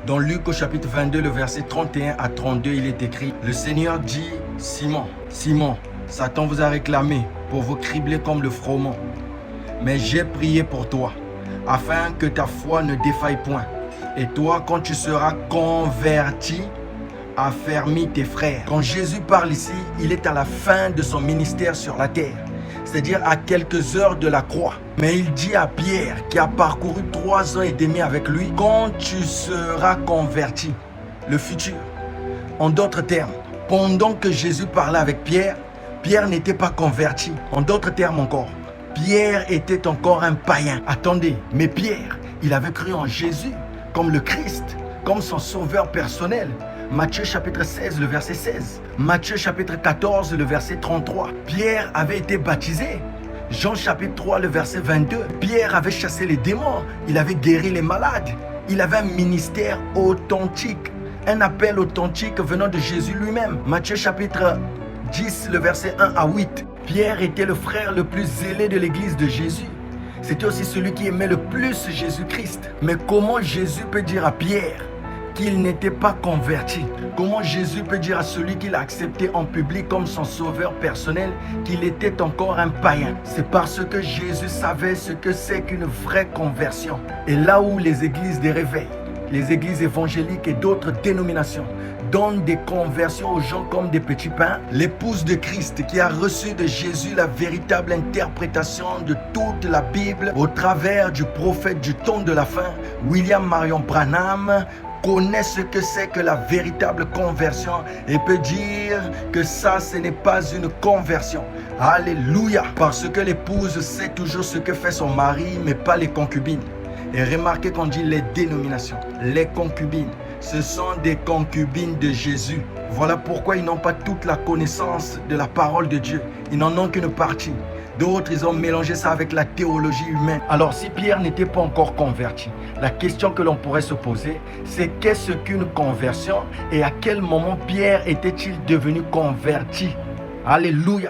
Dans Luc au chapitre 22, le verset 31 à 32, il est écrit: Le Seigneur dit: Simon, Simon, Satan vous a réclamé pour vous cribler comme le froment. Mais j'ai prié pour toi, afin que ta foi ne défaille point. Et toi, quand tu seras converti, affermis tes frères. Quand Jésus parle ici, il est à la fin de son ministère sur la terre, c'est-à-dire à quelques heures de la croix. Mais il dit à Pierre, qui a parcouru 3 ans et demi avec lui: quand tu seras converti, le futur. En d'autres termes, pendant que Jésus parlait avec Pierre, Pierre n'était pas converti. En d'autres termes encore, Pierre était encore un païen. Attendez, mais Pierre, il avait cru en Jésus comme le Christ, comme son sauveur personnel. Matthieu chapitre 16, le verset 16. Matthieu chapitre 14, le verset 33. Pierre avait été baptisé. Jean chapitre 3, le verset 22. Pierre avait chassé les démons. Il avait guéri les malades. Il avait un ministère authentique. Un appel authentique venant de Jésus lui-même. Matthieu chapitre 10, le verset 1 à 8. Pierre était le frère le plus zélé de l'église de Jésus. C'était aussi celui qui aimait le plus Jésus-Christ. Mais comment Jésus peut dire à Pierre qu'il n'était pas converti? Comment Jésus peut dire à celui qu'il a accepté en public comme son sauveur personnel qu'il était encore un païen? C'est parce que Jésus savait ce que c'est qu'une vraie conversion. Et là où les églises des réveils, les églises évangéliques et d'autres dénominations donnent des conversions aux gens comme des petits pains, l'épouse de Christ qui a reçu de Jésus la véritable interprétation de toute la Bible au travers du prophète du temps de la fin, William Marion Branham, connaît ce que c'est que la véritable conversion et peut dire que ça, ce n'est pas une conversion. Alléluia! Parce que l'épouse sait toujours ce que fait son mari, mais pas les concubines. Et remarquez qu'on dit les dénominations, les concubines. Ce sont des concubines de Jésus. Voilà pourquoi ils n'ont pas toute la connaissance de la parole de Dieu. Ils n'en ont qu'une partie. D'autres, ils ont mélangé ça avec la théologie humaine. Alors, si Pierre n'était pas encore converti, la question que l'on pourrait se poser, c'est qu'est-ce qu'une conversion et à quel moment Pierre était-il devenu converti? Alléluia!